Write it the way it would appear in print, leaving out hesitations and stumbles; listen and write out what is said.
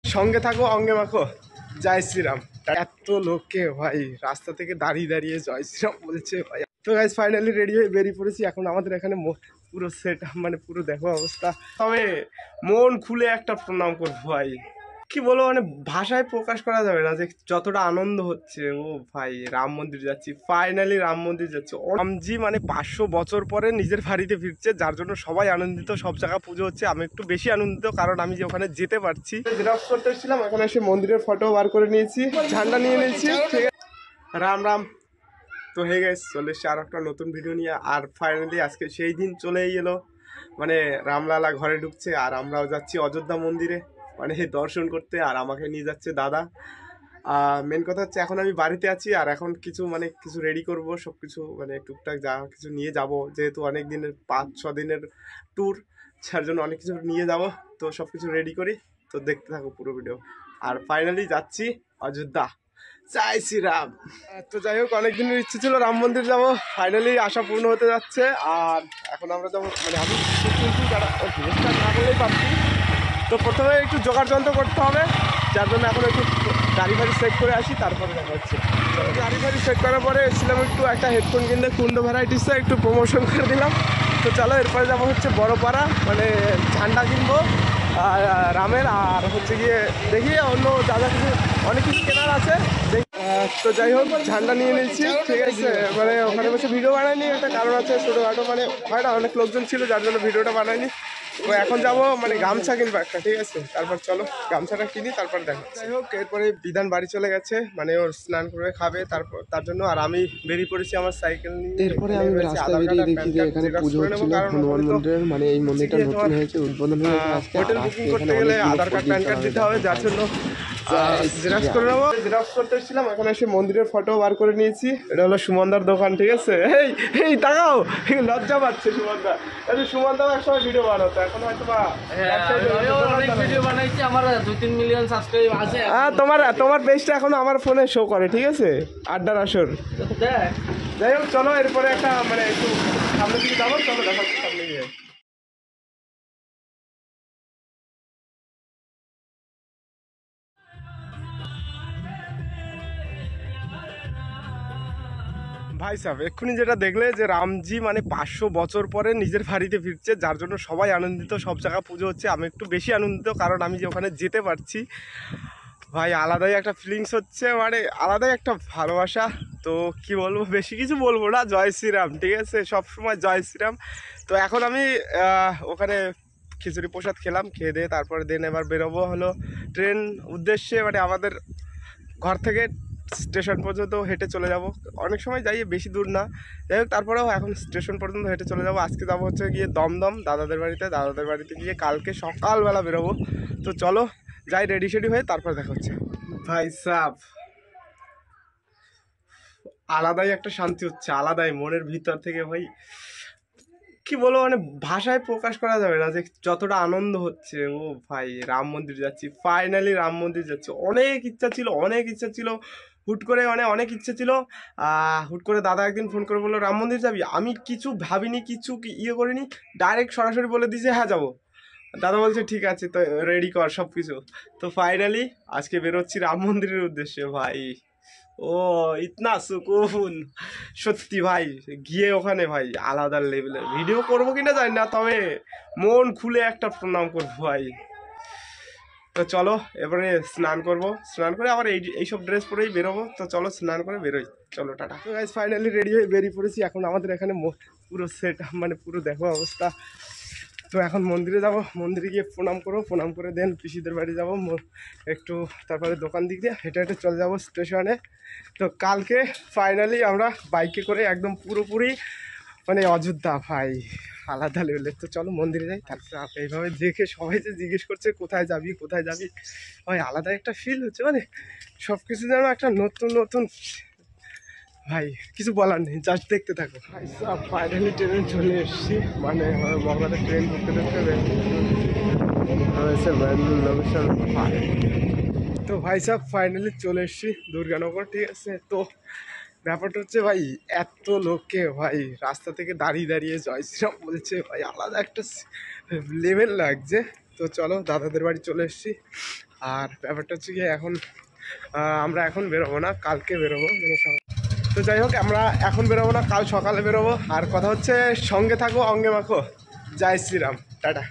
সঙ্গে থাকো অঙ্গে মাখো জয় শ্রীরাম। এত লোককে ভাই রাস্তা থেকে দাঁড়িয়ে দাঁড়িয়ে জয় শ্রীরাম বলছে ভাই। তো গাইস ফাইনালি রেডি হয়ে বেরিয়ে পড়েছি। এখন আমাদের এখানে পুরো সেট মানে পুরো দেখো অবস্থা। তবে মন খুলে একটা প্রণাম করবো ভাই, কি বলবো মানে ভাষায় প্রকাশ করা যাবে না যে যতটা আনন্দ হচ্ছে। ও ভাই রাম মন্দির যাচ্ছি, ফাইনালি রাম মন্দির যাচ্ছি। রামজি মানে 500 বছর পরে নিজের বাড়িতে ফিরছে, যার জন্য সবাই আনন্দিত। সব জায়গা পুজো হচ্ছে, আমি একটু বেশি আনন্দিত কারণ আমি যে ওখানে যেতে পারছি। জেরক্স করতে এসেছিলাম, এখানে এসে মন্দিরের ফটো বার করে নিয়েছি, ঝান্ডা নিয়ে নিয়েছি। ঠিক আছে, রাম রাম। তো হয়ে গেছে, চলে এসছে আর একটা নতুন ভিডিও নিয়ে। আর ফাইনালি আজকে সেই দিন চলেই এলো, মানে রামলালা ঘরে ঢুকছে আর আমরাও যাচ্ছি অযোধ্যা মন্দিরে মানে দর্শন করতে। আর আমাকে নিয়ে যাচ্ছে দাদা। মেন কথা হচ্ছে এখন আমি বাড়িতে আছি আর এখন কিছু রেডি করব, সব কিছু মানে টুকটাক যা কিছু নিয়ে যাব, যেহেতু অনেক দিনের 5-6 দিনের ট্যুর, যার জন্য অনেক কিছু নিয়ে যাব। তো সব কিছু রেডি করি, তো দেখতে থাকো পুরো ভিডিও। আর ফাইনালি যাচ্ছি অযোধ্যা, জয় শ্রীরাম। তো যাই হোক, অনেক দিনের ইচ্ছে ছিল রাম মন্দির যাবো, ফাইনালি আশা পূর্ণ হতে যাচ্ছে। আর এখন আমরা যাবো, মানে আমি কিন্তু যারা না করলেই পারছি। তো প্রথমে একটু জোগাড় যন্ত্র করতে হবে, যার জন্য এখন একটু গাড়ি ফাড়ি সেট করে আসি, তারপরে দেখা হচ্ছে। গাড়ি ফাড়ি সেট করার পরে এসেছিলাম একটু একটা হেডফোন কিনতে কুন্ড ভ্যারাইটিসে, একটু প্রমোশন করে দিলাম। তো চলো এরপরে যাবো হচ্ছে বড়পাড়া, মানে ঝান্ডা কিনবো রামের। আর হচ্ছে গিয়ে দেখি অন্য যা যা কিছু অনেক কিছু কেনার আছে। তো যাই হোক, ঝান্ডা নিয়ে নিয়েছি, ঠিক আছে। মানে ওখানে বসে ভিডিও বানাইনি, একটা কারণ আছে ছোটোখাটো, মানে হয় না অনেক লোকজন ছিল যার জন্য ভিডিওটা বানাইনি। তো এখন যাবো মানে গামছা কিনবো একটা, ঠিক আছে। তারপর চলো গামছাটা কিনি, তারপর দেখো। যাই হোক, এরপরে বিধান বাড়ি চলে গেছে, মানে ওর স্নান করে খাবে, তারপর তার জন্য। আর আমি বেরিয়ে পড়েছি আমার সাইকেল নিয়ে। এরপরে আমি রাস্তায় বেরিয়ে দেখি যে এখানে পুজো হচ্ছিল হনুমান মন্দিরের, মানে এই মন্দিরটা নতুন হয়েছে, উদ্বোধন হয়েছে আজকে। হোটেল বুকিং করতে গেলে আধার কার্ড প্যান কার্ড দিতে হবে, যার জন্য জেরক্স করে নেবো। জেরক্স করতে এসেছিলাম, এখন এসে মন্দিরের ফটো বার করে নিয়েছি। এটা হলো সুমনদার দোকান, ঠিক আছে। এই এই তাকাও, লজ্জা পাচ্ছে সুমনদা। সুমনদাও একসময় ভিডিও বানাতো, এখন হয়তো বা তোমার পেজটা এখন আমার ফোনে শো করে, ঠিক আছে, আড্ডার আসর। যাই হোক, চলো এরপরে একটা মানে একটু সামনের দিকে যাবো, চলো দেখাচ্ছি সামনে গিয়ে। ভাই সাহেব এক্ষুনি যেটা দেখলে যে রামজি মানে 500 বছর পরে নিজের বাড়িতে ফিরছে, যার জন্য সবাই আনন্দিত। সব জায়গা পুজো হচ্ছে, আমি একটু বেশি আনন্দিত কারণ আমি যে ওখানে যেতে পারছি। ভাই আলাদাই একটা ফিলিংস হচ্ছে, মানে আলাদাই একটা ভালোবাসা। তো কি বলবো, বেশি কিছু বলবো না, জয় শ্রীরাম, ঠিক আছে, সবসময় জয় শ্রীরাম। তো এখন আমি ওখানে খিচুড়ি প্রসাদ খেলাম, খেয়ে দিয়ে তারপরে দেন এবার বেরোবো হলো ট্রেন উদ্দেশ্যে। মানে আমাদের ঘর থেকে স্টেশন পর্যন্ত হেঁটে চলে যাব, অনেক সময় যাই, বেশি দূর না। যাই হোক, তারপরেও এখন স্টেশন পর্যন্ত হেঁটে চলে যাব। আজকে যাবো হচ্ছে গিয়ে দমদম দাদাদের বাড়িতে গিয়ে কালকে সকালবেলা বেরোবো। তো চলো যাই, রেডি শেডি হয়ে তারপর দেখা হচ্ছে। ভাই সাব আলাদাই একটা শান্তি হচ্ছে, আলাদাই মনের ভিতর থেকে ভাই, কি বলবো মানে ভাষায় প্রকাশ করা যাবে না যে যতটা আনন্দ হচ্ছে। ও ভাই রাম মন্দির যাচ্ছি, ফাইনালি রাম মন্দির যাচ্ছি। অনেক ইচ্ছা ছিল হুট করে, মানে অনেক ইচ্ছে ছিল। হুট করে দাদা একদিন ফোন করে বললো রাম মন্দির যাবি, আমি কিছু ভাবিনি, কিছু ইয়ে করিনি, ডাইরেক্ট সরাসরি বলে দিয়েছে হ্যাঁ যাবো। দাদা বলছে ঠিক আছে, তো রেডি কর সব কিছু। তো ফাইনালি আজকে বেরোচ্ছি রাম মন্দিরের উদ্দেশ্যে ভাই। ও ইতনা সুকুন, সত্যি ভাই গিয়ে ওখানে ভাই আলাদা লেভেলের ভিডিও করবো কিনা জানি না, তবে মন খুলে একটা প্রণাম করবো ভাই। তো চলো এবারে স্নান করবো, স্নান করে আবার এইসব ড্রেস পরেই বেরোবো। তো চলো স্নান করে বেরোই, চলো টাটা। তো গাইস ফাইনালি রেডি হয়ে বেরিয়ে পড়েছি। এখন আমাদের এখানে পুরো সেট মানে পুরো দেখো অবস্থা। তো এখন মন্দিরে যাব, মন্দিরে গিয়ে প্রণাম করবো, প্রণাম করে দেন পিসিদের বাড়ি যাব একটু, তারপরে দোকান দিক দিয়ে হেঁটে হেঁটে চলে যাব স্টেশনে। তো কালকে ফাইনালি আমরা বাইকে করে একদম পুরোপুরি মানে অযোধ্যা ভাই, আলাদা লেভেলের। তো চলো মন্দিরে যাই। তারপরে এইভাবে দেখে সবাই যে জিজ্ঞেস করছে কোথায় যাবি কোথায় যাবি, ভাই আলাদা একটা ফিল হচ্ছে, মানে সব কিছু যেন একটা নতুন নতুন। ভাই কিছু বলার নেই, জাস্ট দেখতে থাকো। ভাই সব ফাইনালি ট্রেনে চলে এসেছি, মানে মগবাজার ট্রেন ঢুকতে ঢুকতে রয়েছে ব্যান্ডুল লোকেশন। তো ভাই সব ফাইনালি চলে এসেছি দুর্গানগর, ঠিক আছে। তো ব্যাপারটা হচ্ছে ভাই এত লোককে ভাই রাস্তা থেকে দাঁড়িয়ে দাঁড়িয়ে জয় শ্রীরাম বলছে, ভাই আলাদা একটা লেভেল লাগছে। তো চলো দাদাদের বাড়ি চলে এসেছি। আর ব্যাপারটা হচ্ছে গিয়ে এখন আমরা এখন বেরোবো না, কালকে বেরোবো মানে তো যাই হোক আমরা এখন বেরোবো না, কাল সকালে বেরোবো। আর কথা হচ্ছে সঙ্গে থাকো অঙ্গে মাখো। জয় শ্রীরাম, টাটা।